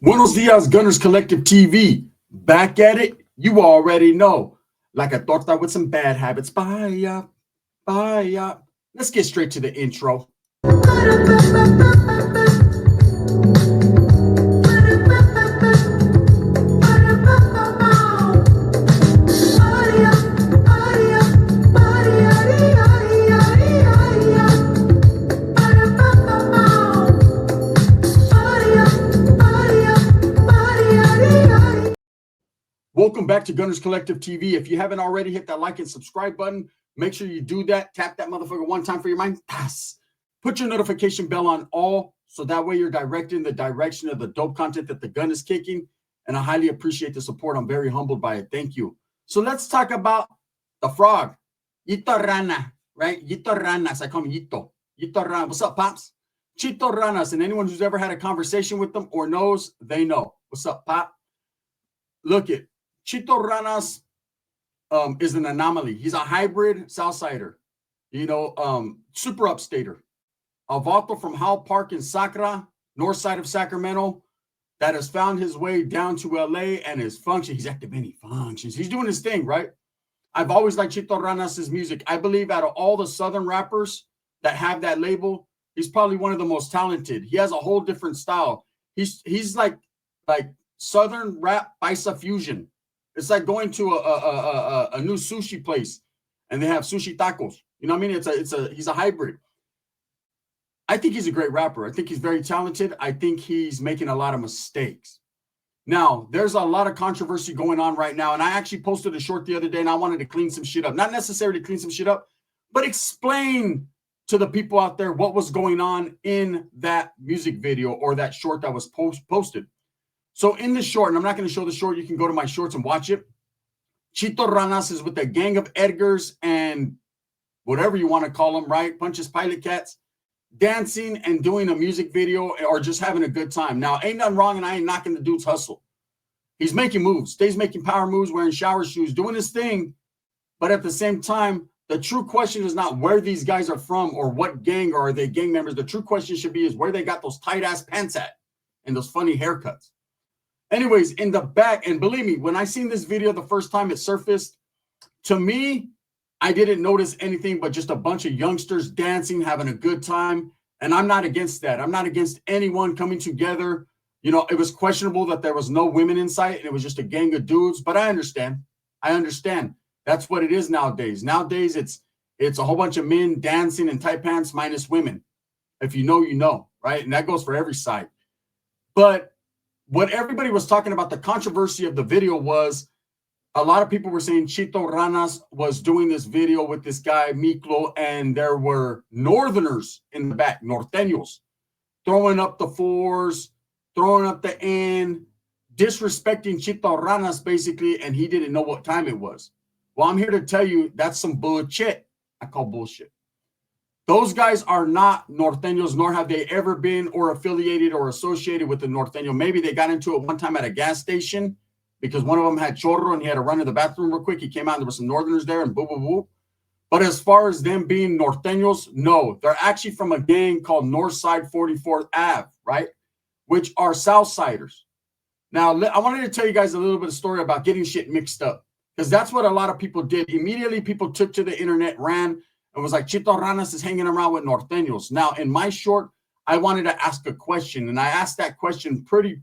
Buenos dias, Gunners Collective TV. Back at it, you already know. Like a torta with some bad habits. Bye, bye. Let's get straight to the intro. Welcome back to Gunners Collective TV. If you haven't already, hit that like and subscribe button. Make sure you do that. Tap that motherfucker one time for your mind. Put your notification bell on all, so that way you're directed in the direction of the dope content that the gun is kicking. And I highly appreciate the support. I'm very humbled by it. Thank you. So let's talk about the frog. Chito Rana, right? Chito Ranas. I call him Chito. Chito Rana. What's up, Pops? Chito Ranas. And anyone who's ever had a conversation with them or knows, they know. What's up, Pop? Look it. Chito Ranas is an anomaly. He's a hybrid Southsider, super upstater. A vato from Howell Park in Sacra, north side of Sacramento, that has found his way down to LA and is functioning. He's active many functions. He's doing his thing, right? I've always liked Chito Ranas' music. I believe out of all the Southern rappers that have that label, he's probably one of the most talented. He has a whole different style. He's like Southern rap paisa fusion. It's like going to a new sushi place and they have sushi tacos. You know what I mean? He's a hybrid. I think he's a great rapper. I think he's very talented. I think he's making a lot of mistakes. Now, there's a lot of controversy going on right now. And I actually posted a short the other day and I wanted to clean some shit up. Not necessarily clean some shit up, but explain to the people out there what was going on in that music video or that short that was posted. So in the short, and I'm not going to show the short, you can go to my shorts and watch it. Chito Ranas is with a gang of Edgars and whatever you want to call them, right? Punches Pilot Cats, dancing and doing a music video or just having a good time. Now, ain't nothing wrong, and I ain't knocking the dude's hustle. He's making moves, stays making power moves, wearing shower shoes, doing his thing. But at the same time, the true question is not where these guys are from or what gang or are they gang members. The true question should be is where they got those tight-ass pants at and those funny haircuts. Anyways, in the back, and believe me, when I seen this video the first time it surfaced, to me, I didn't notice anything but just a bunch of youngsters dancing, having a good time. And I'm not against that. I'm not against anyone coming together. You know, it was questionable that there was no women in sight and it was just a gang of dudes, but I understand. That's what it is nowadays. Nowadays, it's a whole bunch of men dancing in tight pants minus women. If you know, you know, right? And that goes for every side. But what everybody was talking about, the controversy of the video was a lot of people were saying Chito Ranas was doing this video with this guy, Miklo, and there were Northerners in the back, Nortenos, throwing up the fours, throwing up the N, disrespecting Chito Ranas, basically, and he didn't know what time it was. Well, I'm here to tell you that's some bullshit. I call bullshit. Those guys are not Nortenos, nor have they ever been or affiliated or associated with the Norteño. Maybe they got into it one time at a gas station because one of them had chorro and he had to run to the bathroom real quick. He came out and there were some Northerners there and boo, boo, boo. But as far as them being Norteños, no. They're actually from a gang called Northside 44th Ave, right? Which are Southsiders. Now, I wanted to tell you guys a little bit of story about getting shit mixed up because that's what a lot of people did. Immediately, people took to the internet, ran, and was like, Chito Ranas is hanging around with Norteños. Now, in my short, I wanted to ask a question, and I asked that question pretty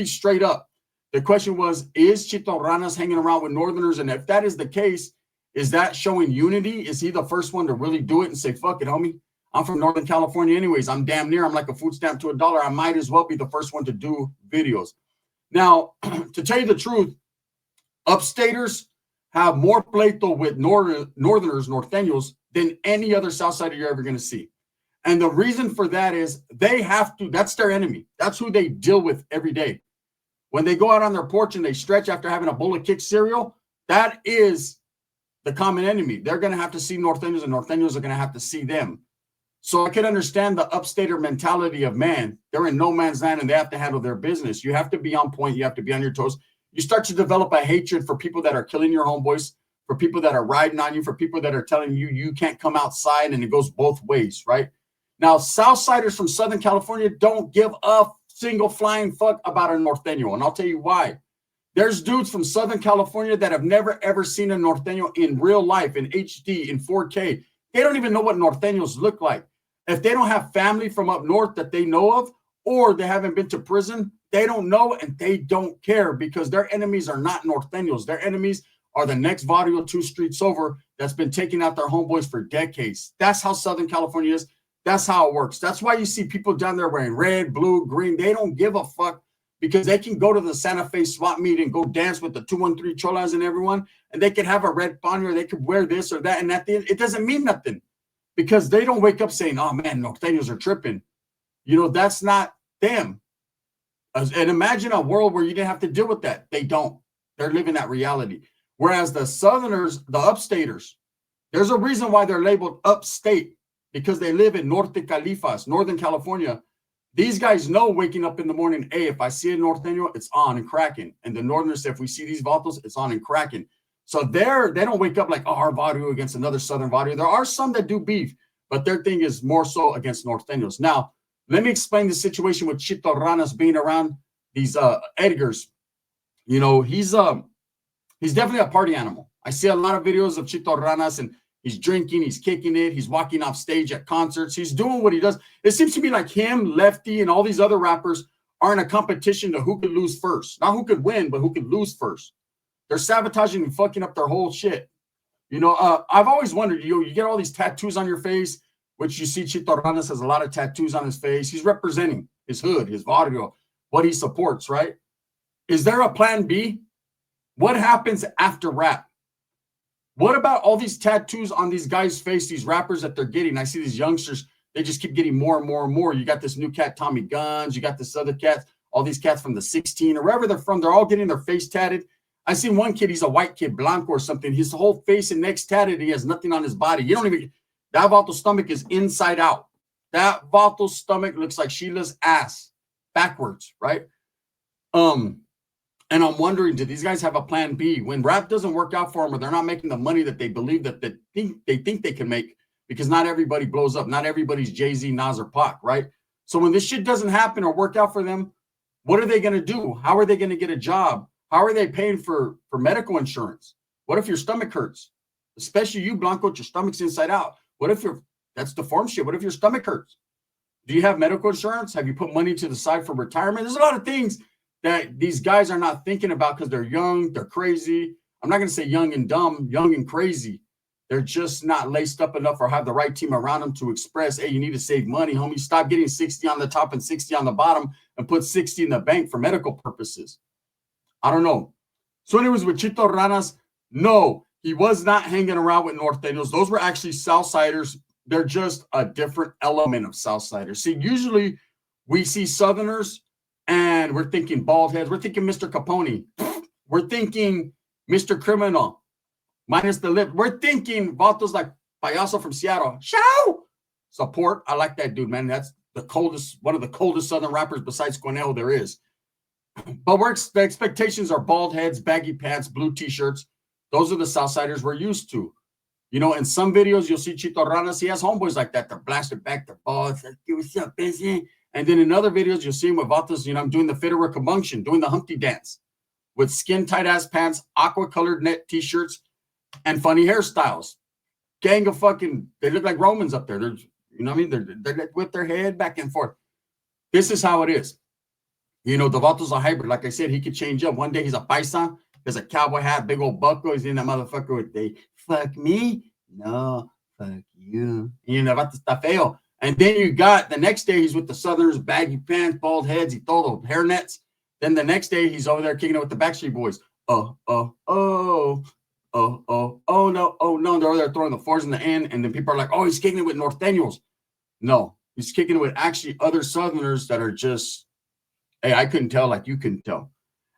straight up. The question was, is Chito Ranas hanging around with Northerners? And if that is the case, is that showing unity? Is he the first one to really do it and say, fuck it, homie? I'm from Northern California anyways. I'm damn near. I'm like a food stamp to $1. I might as well be the first one to do videos. Now, to tell you the truth, upstaters have more pleito with Northerners, Norteños, than any other Southsider you're ever going to see. And the reason for that is they have to, that's their enemy. That's who they deal with every day. When they go out on their porch and they stretch after having a bowl of kick cereal, that is the common enemy. They're going to have to see Norteños and Norteños are going to have to see them. So I can understand the upstater mentality of, man, they're in no man's land and they have to handle their business. You have to be on point. You have to be on your toes. You start to develop a hatred for people that are killing your homeboys, for people that are riding on you, for people that are telling you you can't come outside, and it goes both ways, right? Now, Southsiders from Southern California don't give a single flying fuck about a Norteño. And I'll tell you why. There's dudes from Southern California that have never, ever seen a Norteño in real life, in HD, in 4K. They don't even know what Norteños look like. If they don't have family from up north that they know of, or they haven't been to prison, they don't know and they don't care because their enemies are not Norteños. Their enemies are the next barrio 2 streets over that's been taking out their homeboys for decades. That's how Southern California is. That's how it works. That's why you see people down there wearing red, blue, green. They don't give a fuck because they can go to the Santa Fe swap meet and go dance with the 213 cholas and everyone, and they could have a red pony or they could wear this or that, and at the end, it doesn't mean nothing because they don't wake up saying, oh man, Norteños are tripping. You know, that's not them. And imagine a world where you didn't have to deal with that. They don't. They're living that reality. Whereas the Southerners, the upstaters, there's a reason why they're labeled upstate because they live in Norte Califas, Northern California. These guys know waking up in the morning, hey, if I see a Norteño, it's on and cracking. And the Northerners say, if we see these vatos, it's on and cracking. So they don't wake up like, oh, our barrio against another Southern barrio. There are some that do beef, but their thing is more so against Norteños. Now, let me explain the situation with Chito Ranas being around these Edgars. You know, he's definitely a party animal. I see a lot of videos of Chito Ranas and he's drinking, he's kicking it, he's walking off stage at concerts, he's doing what he does. It seems to me like him, Lefty, and all these other rappers are in a competition to who could lose first. Not who could win, but who could lose first. They're sabotaging and fucking up their whole shit. You know, I've always wondered, you get all these tattoos on your face, which you see Chito Ranas has a lot of tattoos on his face. He's representing his hood, his barrio, what he supports, right? Is there a plan B? What happens after rap? What about all these tattoos on these guys' face, these rappers that they're getting? I see these youngsters, they just keep getting more and more and more. You got this new cat, Tommy Guns. You got this other cat, all these cats from the 16 or wherever they're from. They're all getting their face tatted. I seen one kid, he's a white kid, Blanco or something. His whole face and neck's tatted. He has nothing on his body. You don't even, that Vato's stomach is inside out. That Vato's stomach looks like Sheila's ass backwards, right? And I'm wondering, do these guys have a plan B? When rap doesn't work out for them or they're not making the money that they believe that they think they can make, because not everybody blows up. Not everybody's Jay-Z, Nas, or Pac, right? So when this shit doesn't happen or work out for them, what are they going to do? How are they going to get a job? How are they paying for medical insurance? What if your stomach hurts? Especially you, Blanco, your stomach's inside out. What if that's deformed shit? What if your stomach hurts? Do you have medical insurance? Have you put money to the side for retirement? There's a lot of things that these guys are not thinking about because they're young, they're crazy. I'm not going to say young and dumb, young and crazy. They're just not laced up enough or have the right team around them to express, hey, you need to save money, homie. Stop getting 60 on the top and 60 on the bottom and put 60 in the bank for medical purposes. I don't know. So anyways, with Chito Ranas, no, he was not hanging around with Nortenos. Those were actually Southsiders. They're just a different element of Southsiders. See, usually we see Southerners and we're thinking bald heads. We're thinking Mr. Capone. We're thinking Mr. Criminal, minus the lip. We're thinking Vatos like Payaso from Seattle. Show! Support. I like that dude, man. That's the coldest, one of the coldest Southern rappers besides Cornell there is. But the expectations are bald heads, baggy pants, blue t-shirts. Those are the Southsiders we're used to. You know, in some videos, you'll see Chito Ranas. He has homeboys like that. They're blasted back, they're bald. Like, what's up, busy? And then in other videos, you'll see him with Vatos, you know, I'm doing the Federer Combunction, doing the Humpty dance with skin tight ass pants, aqua colored net t-shirts, and funny hairstyles. Gang of fucking, they look like Romans up there. They're, you know what I mean? They're with their head back and forth. This is how it is. You know, the Vato's a hybrid. Like I said, he could change up. One day he's a paisa. There's a cowboy hat, big old buckle. He's in that motherfucker with they fuck me. No, fuck you. You know, Vato está feo. And then you got the next day he's with the Southerners, baggy pants, bald heads, he todo hair nets. Then the next day he's over there kicking it with the Backstreet Boys. Oh no. They're over there throwing the fours in the end. And then people are like, oh, he's kicking it with Norteños. No, he's kicking it with actually other Southerners that are just, hey, I couldn't tell like you couldn't tell.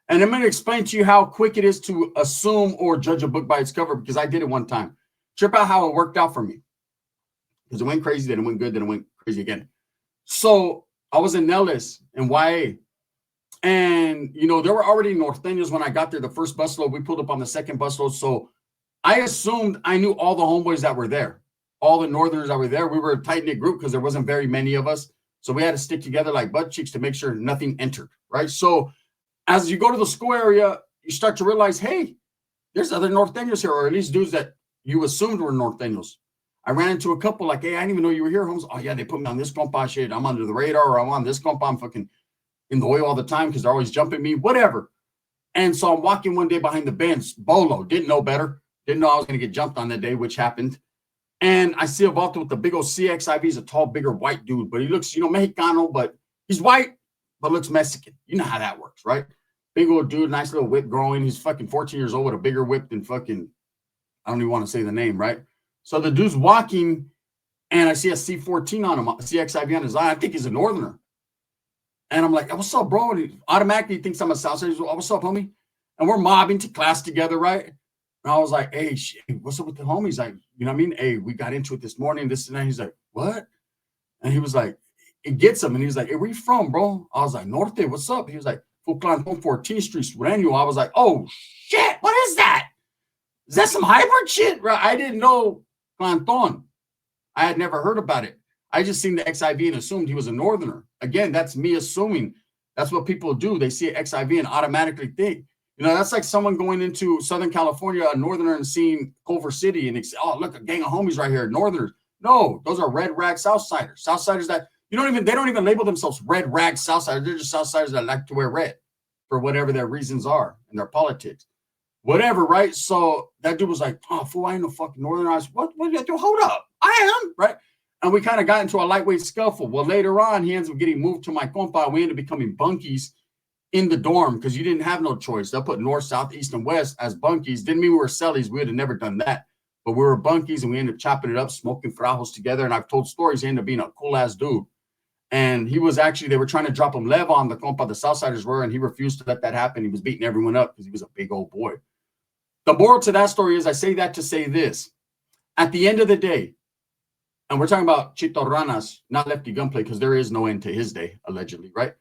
And I'm going to explain to you how quick it is to assume or judge a book by its cover, because I did it one time. Trip out how it worked out for me. Because it went crazy, then it went good, then it went crazy again. So I was in Nellis in YA. And, you know, there were already Norteños when I got there. The first busload, we pulled up on the second busload. So I assumed I knew all the homeboys that were there. All the Northerners that were there. We were a tight-knit group because there wasn't very many of us. So we had to stick together like butt cheeks to make sure nothing entered, right? So as you go to the school area, you start to realize, hey, there's other Nortenos here, or at least dudes that you assumed were Nortenos. I ran into a couple like, hey, I didn't even know you were here, Holmes. Oh, yeah, they put me on this compa shit. I'm under the radar, or I'm on this compa. I'm fucking in the oil all the time because they're always jumping me, whatever. And so I'm walking one day behind the bench, Bolo, didn't know better. Didn't know I was going to get jumped on that day, which happened. And I see a vato with the big old CXIV. He's a tall, bigger white dude, but he looks, Mexicano, but he's white, but looks Mexican. You know how that works, right? Big old dude, nice little whip growing. He's fucking 14 years old with a bigger whip than fucking, I don't even want to say the name, right? So the dude's walking, and I see a C14 on him, a CXIV on his eye. I think he's a Northerner. And I'm like, what's up, bro? And he automatically thinks I'm a Southsider. He's like, what's up, homie? And we're mobbing to class together, right? And I was like, hey, shit, what's up with the homies? Like, you know what I mean? Hey, we got into it this morning, this and that. He's like, what? And he was like, it gets him. And he was like, hey, where you from, bro? I was like, Norte, what's up? He was like, Fuclan 14th Street, Sureño. I was like, oh, shit, what is that? Is that some hybrid shit? Right? I didn't know Planton. I had never heard about it. I just seen the XIV and assumed he was a Northerner. Again, that's me assuming. That's what people do. They see an XIV and automatically think. That's like someone going into Southern California, a Northerner, and seeing Culver City, and they say, oh, look, a gang of homies right here, Northerners. No, those are red rag Southsiders. Southsiders that they don't even label themselves red rag Southsiders. They're just Southsiders that like to wear red for whatever their reasons are in their politics. Whatever, right? So that dude was like, oh, fool, I ain't no fucking Northerner. I was, what do you do? Hold up. I am, right? And we kind of got into a lightweight scuffle. Well, later on, he ends up getting moved to my compa. We ended up becoming bunkies in the dorm because you didn't have no choice. They'll put north, south, east, and west as bunkies. Didn't mean we were cellies. We would have never done that. But we were bunkies, and we ended up chopping it up, smoking frajos together. And I've told stories. He ended up being a cool-ass dude. And he was actually, they were trying to drop him lev on the compa, the Southsiders were, and he refused to let that happen. He was beating everyone up because he was a big old boy. The moral to that story is I say that to say this. At the end of the day, and we're talking about Chito Ranas, not Lefty Gunplay, because there is no end to his day, allegedly, right?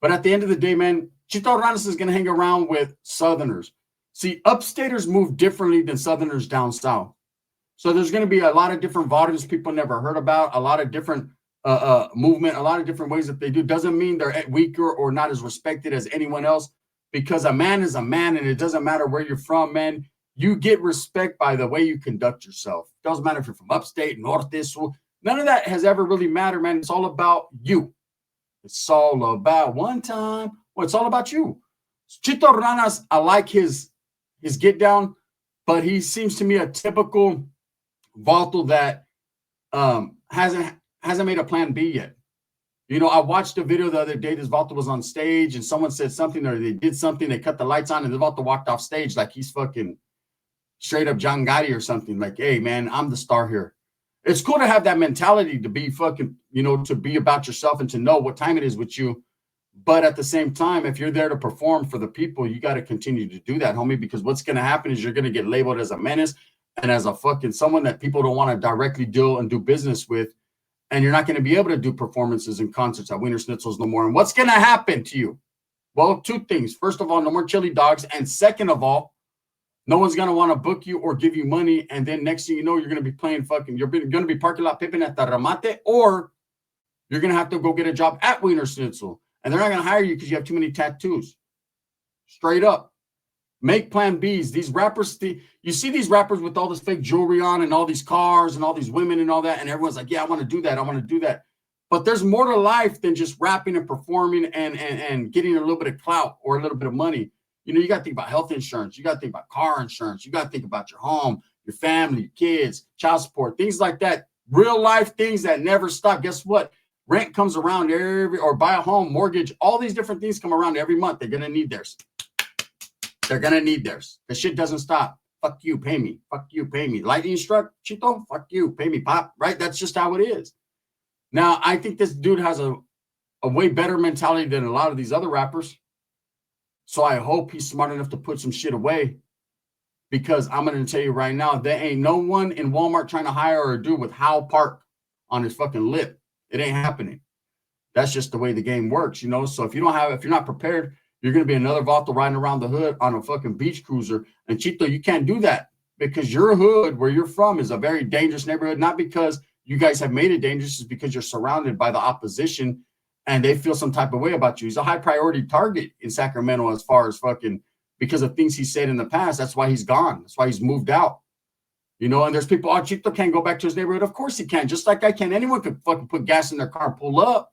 But at the end of the day, man, Chito Ranas is going to hang around with Southerners. See, upstaters move differently than Southerners down south. So there's going to be a lot of different vaudevils people never heard about, a lot of different movement, a lot of different ways that they do. Doesn't mean they're weaker or not as respected as anyone else, because a man is a man, and it doesn't matter where you're from, man. You get respect by the way you conduct yourself. Doesn't matter if you're from upstate, norte, sur. None of that has ever really mattered, man. It's all about you. It's all about one time. Well, it's all about you. Chito Ranas, I like his get down, but he seems to me a typical vato that hasn't made a plan B yet. I watched a video the other day. This vato was on stage, and someone said something, or they did something. They cut the lights on, and the vato walked off stage like he's fucking straight up John Gotti or something. Like, hey, man, I'm the star here. It's cool to have that mentality to be fucking, to be about yourself and to know what time it is with you. But at the same time, if you're there to perform for the people, you got to continue to do that, homie, because what's going to happen is you're going to get labeled as a menace and as a fucking someone that people don't want to directly deal and do business with. And you're not going to be able to do performances and concerts at Wiener Schnitzel's no more. And what's going to happen to you? Well, two things. First of all, no more chili dogs. And second of all, no one's going to want to book you or give you money. And then next thing you know, you're going to be playing you're going to be parking lot pipping at the Ramate, or you're going to have to go get a job at Wiener Schnitzel. And they're not going to hire you because you have too many tattoos. Straight up. Make plan Bs. These rappers, you see these rappers with all this fake jewelry on and all these cars and all these women and all that. And everyone's like, yeah, I want to do that. I want to do that. But there's more to life than just rapping and performing and getting a little bit of clout or a little bit of money. You got to think about health insurance. You got to think about car insurance. You got to think about your home, your family, your kids, child support, things like that. Real life things that never stop. Guess what? Rent comes around or buy a home, mortgage, all these different things come around every month. They're going to need theirs. They're going to need theirs. The shit doesn't stop. Fuck you, pay me. Fuck you, pay me. Lightning struck, Chito? Fuck you, pay me, pop. Right? That's just how it is. Now, I think this dude has a way better mentality than a lot of these other rappers. So I hope he's smart enough to put some shit away, because I'm going to tell you right now, there ain't no one in Walmart trying to hire a dude with How Park on his fucking lip. It ain't happening. That's just the way the game works, So if you're not prepared, you're going to be another vato riding around the hood on a fucking beach cruiser. And Chito, you can't do that, because your hood, where you're from, is a very dangerous neighborhood. Not because you guys have made it dangerous, it's because you're surrounded by the opposition and they feel some type of way about you. He's a high priority target in Sacramento as far as fucking because of things he said in the past. That's why he's gone. That's why he's moved out. You know, and there's people, oh, Chito can't go back to his neighborhood. Of course he can, just like I can. Anyone could fucking put gas in their car and pull up.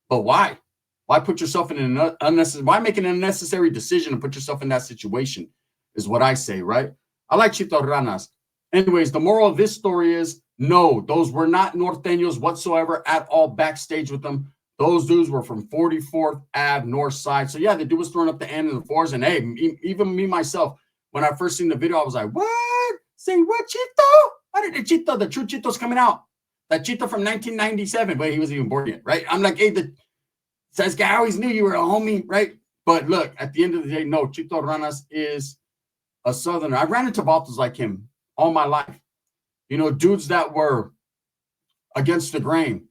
But why? Why put yourself in an unnecessary, why make an unnecessary decision and put yourself in that situation is what I say, right? I like Chito Ranas. Anyways, the moral of this story is, no, those were not Norteños whatsoever at all backstage with them. Those dudes were from 44th Ave, North Side. So, yeah, the dude was throwing up the end in the fours. And, hey, even me, myself, when I first seen the video, I was like, what? Say what, Chito? How did the Chito, the true Chito's coming out? That Chito from 1997, but he wasn't even born yet, right? I'm like, hey, this guy, I always knew you were a homie, right? But look, at the end of the day, no, Chito Ranas is a Southerner. I ran into vatos like him all my life. You know, dudes that were against the grain.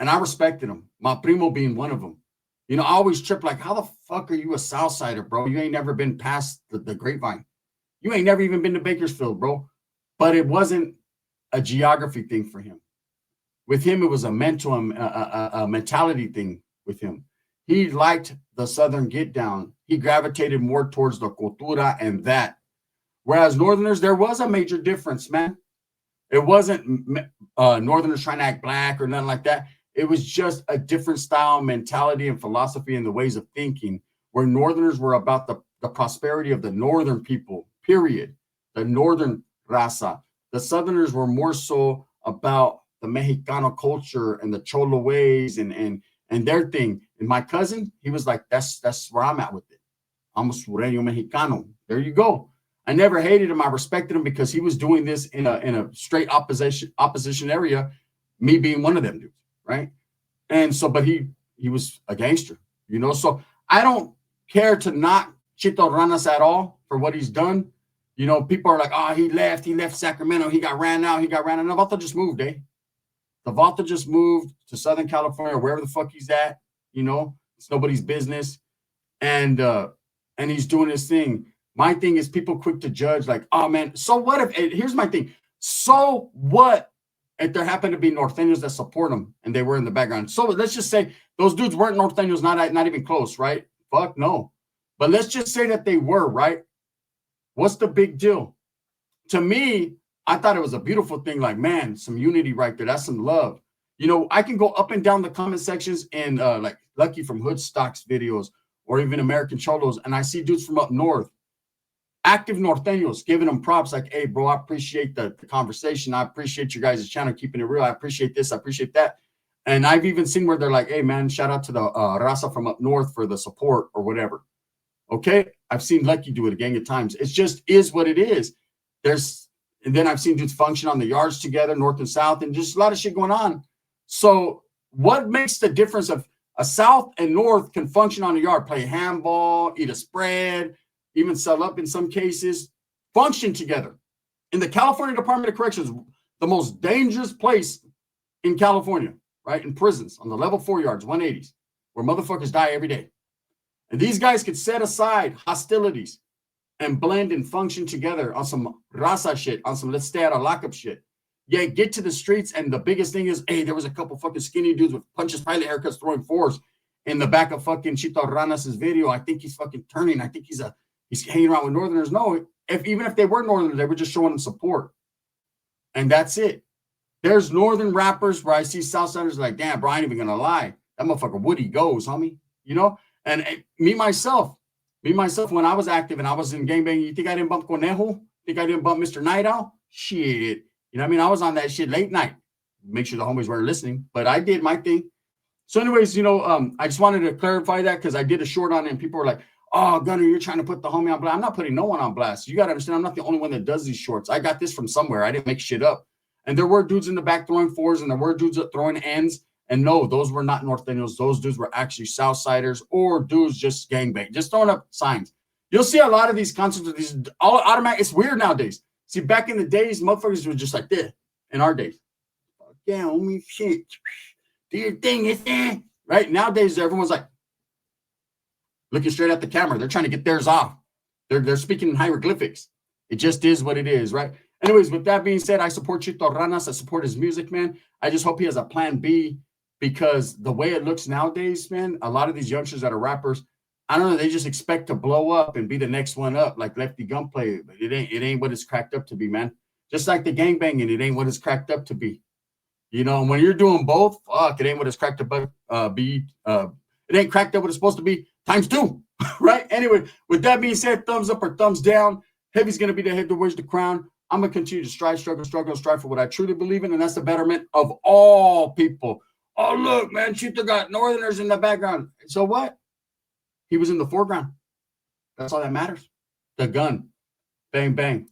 And I respected them. My primo being one of them. You know, I always trip like, how the fuck are you a Southsider, bro? You ain't never been past the grapevine. You ain't never even been to Bakersfield, bro. But it wasn't a geography thing for him. With him, it was a mental, a mentality thing with him. He liked the Southern get down. He gravitated more towards the cultura and that. Whereas Northerners, there was a major difference, man. It wasn't Northerners trying to act black or nothing like that. It was just a different style, mentality, and philosophy and the ways of thinking, where Northerners were about the prosperity of the Northern people, period. The Northern raza. The Southerners were more so about the Mexicano culture and the Cholo ways and their thing. And my cousin, he was like, that's where I'm at with it. I'm a Sureño Mexicano. There you go. I never hated him. I respected him because he was doing this in a straight opposition area, me being one of them dudes, right? And so, but he was a gangster, you know? So I don't care to knock Chito Ranas at all for what he's done. You know, people are like, oh, he left Sacramento, he got ran out. No, Vato just moved, eh? The Vato just moved to Southern California, wherever the fuck he's at, you know? It's nobody's business. And he's doing his thing. My thing is people quick to judge, like, oh, man, so what if, here's my thing. So what if there happen to be Norteños that support him and they were in the background? So let's just say those dudes weren't Norteños, not even close, right? Fuck no. But let's just say that they were, right? What's the big deal? To me, I thought it was a beautiful thing, like, man, some unity right there. That's some love. You know, I can go up and down the comment sections and like Lucky from Hood Stocks videos or even American Cholos, and I see dudes from up north, active Norteños, giving them props like, hey, bro, I appreciate the conversation. I appreciate you guys' channel, keeping it real. I appreciate this. I appreciate that. And I've even seen where they're like, hey, man, shout out to the raza from up north for the support or whatever. Okay? I've seen Lucky do it a gang of times. It just is what it is. And then I've seen dudes function on the yards together, north and south, and just a lot of shit going on. So what makes the difference of a south and north can function on the yard, play handball, eat a spread, even sell up in some cases, function together. In the California Department of Corrections, the most dangerous place in California, right? In prisons, on the level 4 yards, 180s, where motherfuckers die every day. And these guys could set aside hostilities and blend and function together on some raza shit, on some let's stay out of lockup shit. Yeah, get to the streets, and the biggest thing is, hey, there was a couple fucking skinny dudes with punches, pilot haircuts, throwing fours in the back of fucking Chito Ranas' video. I think he's fucking turning. I think he's hanging around with Northerners. No, even if they were Northerners, they were just showing them support. And that's it. There's Northern rappers where I see Southsiders like, damn, bro, I ain't even gonna lie. That motherfucker Woody goes, homie. You know? And me, myself, when I was active and I was in gangbang, you think I didn't bump Conejo? Think I didn't bump Mr. Night Owl? Shit. You know what I mean? I was on that shit late night. Make sure the homies weren't listening, but I did my thing. So anyways, you know, I just wanted to clarify that because I did a short on it and people were like, oh, Gunner, you're trying to put the homie on blast. I'm not putting no one on blast. You got to understand, I'm not the only one that does these shorts. I got this from somewhere. I didn't make shit up. And there were dudes in the back throwing fours and there were dudes throwing ends. And no, those were not Norteños. Those dudes were actually Southsiders or dudes just gangbang, just throwing up signs. You'll see a lot of these concerts with these all automatic. It's weird nowadays. See, back in the days, motherfuckers were just like this. In our days, yeah, homie, shit, do your thing, it's right. Nowadays, everyone's like looking straight at the camera. They're trying to get theirs off. They're speaking in hieroglyphics. It just is what it is, right? Anyways, with that being said, I support Chito Ranas. I support his music, man. I just hope he has a plan B because the way it looks nowadays, man, a lot of these youngsters that are rappers, I don't know, they just expect to blow up and be the next one up, like Lefty Gunplay. But it ain't what it's cracked up to be, man. Just like the gangbanging, it ain't what it's cracked up to be. You know, and when you're doing both, fuck, it ain't what it's cracked up be. It ain't cracked up what it's supposed to be times 2, right? Anyway, with that being said, thumbs up or thumbs down. Heavy's going to be the head that wears the crown. I'm going to continue to strive, struggle, strive for what I truly believe in, and that's the betterment of all people. Oh, look, man, Chito got Northerners in the background. So what? He was in the foreground. That's all that matters. The gun. Bang, bang.